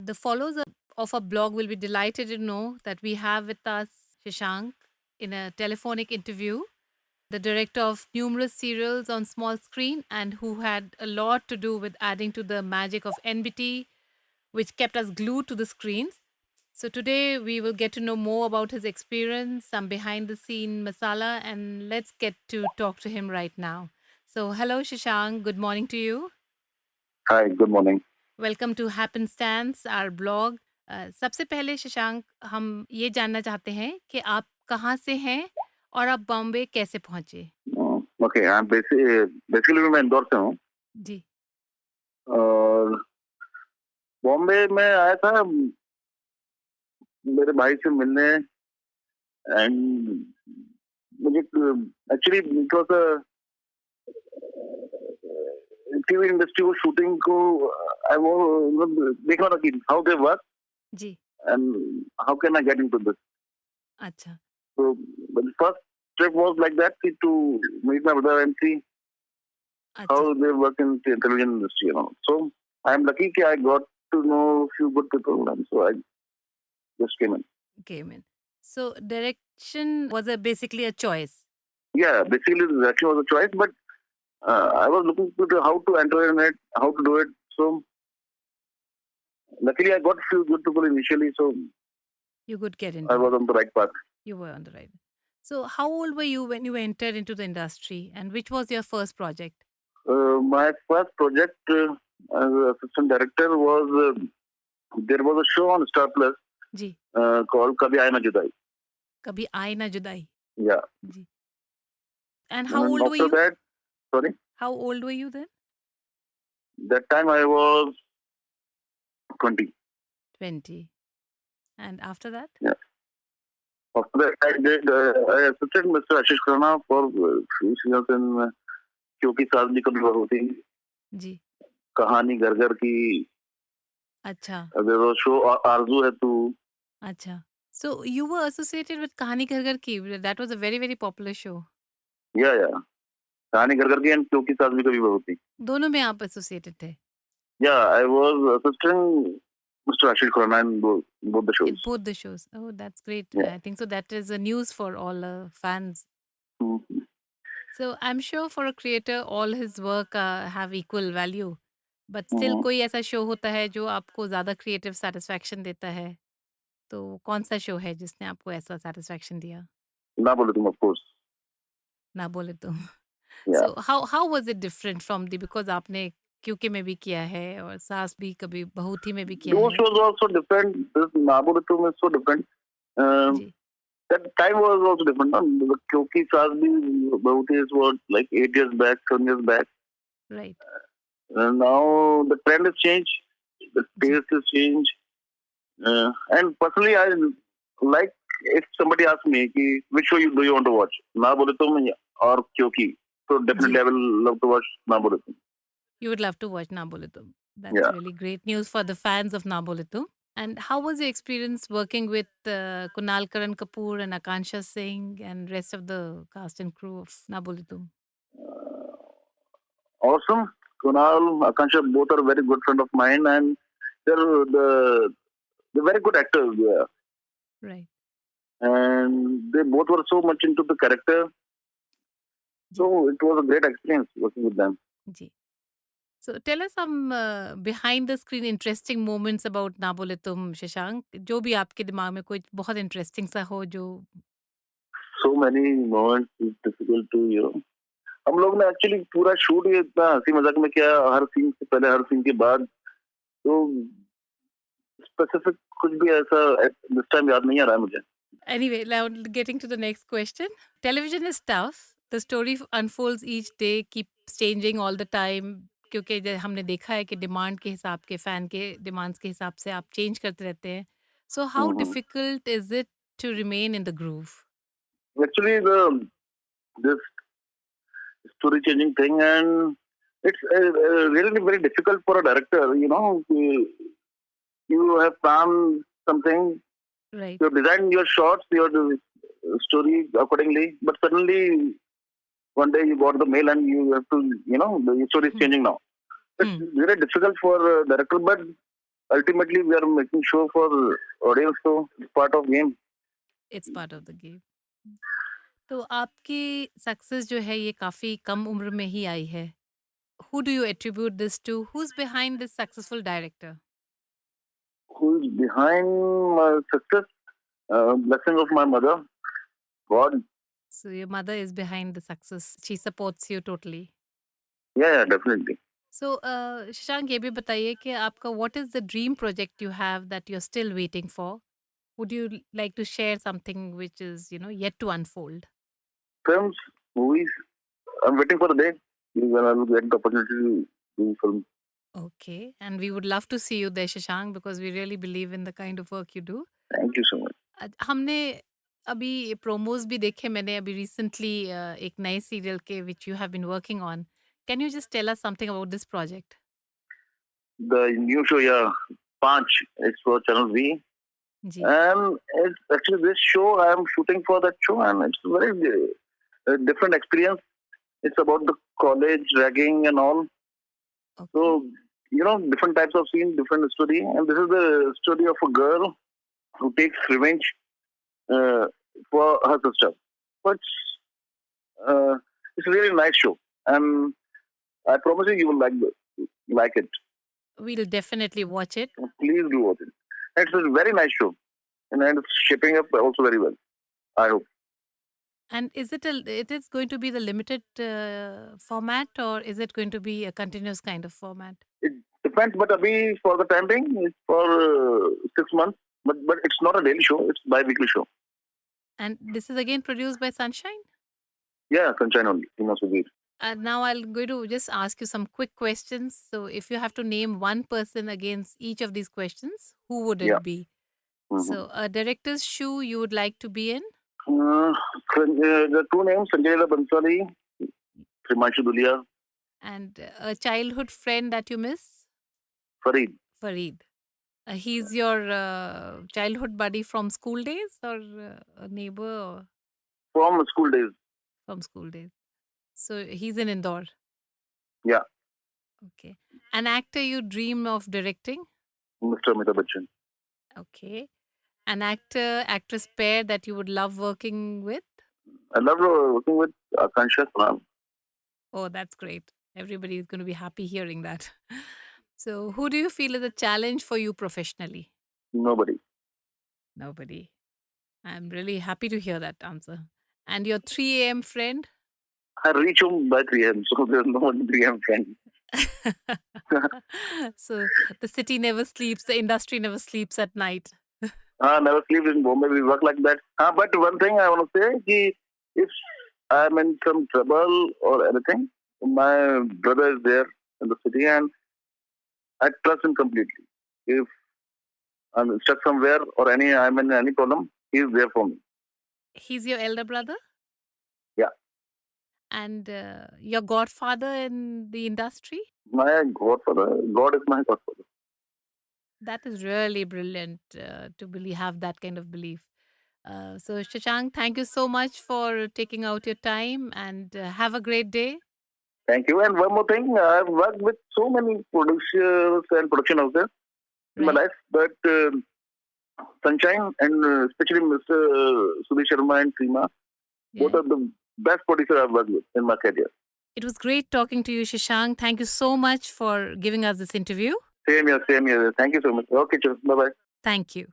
The followers of our blog will be delighted to know that we have with us Shashank in a telephonic interview, the director of numerous serials on small screen and who had a lot to do with adding to the magic of NBT, which kept us glued to the screens. So today we will get to know more about his experience, some behind the scene masala, and let's get to talk to him right now. So hello Shashank, good morning to you. Hi, good morning. Welcome to happenstance our blog. सबसे पहले शशांक हम ये जानना चाहते हैं कि आप कहाँ से हैं और आप बॉम्बे कैसे पहुंचे? ओके, बेसिकली मैं इंदौर से हूँ जी। और बॉम्बे में आया था मेरे भाई से मिलने एंड मुझे एक्चुअली बिकॉज टीवी इंडस्ट्री को शूटिंग को आई वो देखना था कि हाउ दे वर्क जी। And how can I get into this. अच्छा। So the first trip was like that to meet my brother and see अच्छा। how they work in the television industry. So I'm lucky that I got to know a few good people, and so I just came in. came in. So direction was basically a choice. Yeah, basically the direction was a choice, but I was looking to how to enter in it, how to do it. So luckily I got few good people initially, so You could get I into was it. on the right path. You were on the right. So how old were you when you entered into the industry and which was your first project? My first project as assistant director was there was a show on Star Plus जी। called Kabhi Aaye Na Judai. कभी आए ना जुदाई। Yeah. Ji. And how And old were after you? that, sorry, How old were you then? that time I was 20. 20. And after that? Yeah. After that, I assisted Mr. Ashish Khurana for few seasons in क्योंकि सादनी कभी होती जी। कहानी घर घर की अच्छा। there was show आरजू है तू. अच्छा। So you were associated with कहानी घर घर की. That was a very very popular show. या कहानी घर घर की एंड क्योंकि सादनी कभी होती. दोनों में आप associated थे. Yeah, I was assisting Mr. Ashish Khurana in both the In shows. both the shows. Oh, that's great. Yeah. I think so. That is a news for all fans. Mhm. So I'm sure for a creator, all his work have equal value. But still Mhm. कोई ऐसा show होता है जो आपको ज़्यादा creative satisfaction देता है. तो कौन सा शो है जिसने आपको ऐसा satisfaction दिया? ना बोले तुम of course. ना बोले तुम. Yeah. So how was it different from the because आपने क्योंकि में भी किया है और सास भी कभी बहुथी में भी किया Those है. shows were also different. This ना बोले तुम is so different. Ji. That time was also different. No? क्योंकि सास भी बहुत is what like 8 years back, 7 years back. Right. And now the trend has changed, the ji. taste has changed. And personally, I like if somebody asks me कि which show do you want to watch, ना बोले तुम और क्योंकि, so definitely ji. I will love to watch ना बोले तुम. You would love to watch Na Bole Tum. That's Yeah. really great news for the fans of Na Bole Tum. And how was your experience working with Kunal Karan Kapoor and Akansha Singh and rest of the cast and crew of Na Bole Tum? Awesome. Kunal, Akansha, both are very good friend of mine, and they're very good actors. Yeah. Right. And they both were so much into the character. So it was a great experience working with them. Ji. So tell us some behind the screen interesting moments about Na Bole Tum, Shashank. जो भी आपके दिमाग में कोई बहुत interesting सा हो जो. So many moments is difficult to हम लोग ने एक्चुअली पूरा शूट ये इतना हंसी मजाक में किया, हर सीन से पहले हर सीन के बाद, तो स्पेसिफिक कुछ भी ऐसा दिस टाइम याद नहीं आ रहा है मुझे. Anyway, now getting to the next question. Television is tough. The story unfolds each day, keeps changing all the time. क्योंकि हमने देखा है कि डिमांड के हिसाब के फैन के डिमांड्स के हिसाब से आप चेंज करते रहते हैं. So how difficult is it to remain in the groove? Actually this story changing thing, and it's really very difficult for a director, you have planned something, Right. you design your shots, your story accordingly, but suddenly one day you got the mail and you have to, the story is changing now. It's very difficult for a director, but ultimately we are making show for audience, so it's part of game. It's part of the game. तो आपकी success जो है ये काफ़ी कम उम्र में ही आई है। Who do you attribute this to? Who is behind this successful director? Who is behind my success? Blessing of my mother, God. So your mother is behind the success. She supports you totally. Yeah, definitely. So Shashank ये भी बताइए कि आपका what is the dream project you have that you're still waiting for? Would you like to share something which is, yet to unfold? Films, movies. I'm waiting for the day when I will get the opportunity to do film. Okay. And we would love to see you there, Shashank, because we really believe in the kind of work you do. Thank you so much. हमने अभी promos भी देखे मैंने अभी recently एक नए serial के which you have been working on. Can you just tell us something about this project? The new show, yeah, Panch, it's for Channel V. जी। And it's actually this show, I'm shooting for that show, and it's a very different experience. It's about the college ragging and all. Okay. So, different types of scenes, different story. And this is the story of a girl who takes revenge for her sister. But it's a really nice show. And I promise you will like it. We'll definitely watch it. Please do watch it. It's a very nice show. And it's shaping up also very well, I hope. And it is going to be the limited format, or is it going to be a continuous kind of format? It depends, but abhi for the time being, it's for 6 months. But it's not a daily show, it's bi-weekly show. And this is again produced by Sunshine? Yeah, Sunshine only. Now I'm going to just ask you some quick questions. So if you have to name one person against each of these questions, who would it be? Mm-hmm. So a director's shoe you would like to be in? The two names, Sanjay Leela Bansali, Himanshu Dhulia. And a childhood friend that you miss? Fareed. Fareed. He's your childhood buddy from school days, or a neighbor? Or? From school days. From school days. So he's in Indore? Yeah. Okay. An actor you dream of directing? Mr. Amitabh Bachchan. Okay. An actress pair that you would love working with? I love working with Akansha Salam. Oh, that's great. Everybody is going to be happy hearing that. So who do you feel is a challenge for you professionally? Nobody. Nobody. I'm really happy to hear that answer. And your 3 a.m. friend? I reach home by 3 a.m., so there's no one 3 a.m. friend. So the city never sleeps, the industry never sleeps at night. Never sleep in Bombay, we work like that. But one thing I want to say, if I'm in some trouble or anything, my brother is there in the city and I trust him completely. If I'm stuck somewhere or I'm in any problem, he's there for me. He's your elder brother? Yeah. And your godfather in the industry? My godfather. God is my godfather. That is really brilliant to have that kind of belief. So Shashank, thank you so much for taking out your time, and have a great day. Thank you. And one more thing, I've worked with so many producers and production houses in my life, but Sunshine and especially Mr. Sudhir Sharma and Seema, both are the best producers I've worked with in my career. It was great talking to you, Shashank. Thank you so much for giving us this interview. Same here. Thank you so much. Okay, bye-bye. Thank you.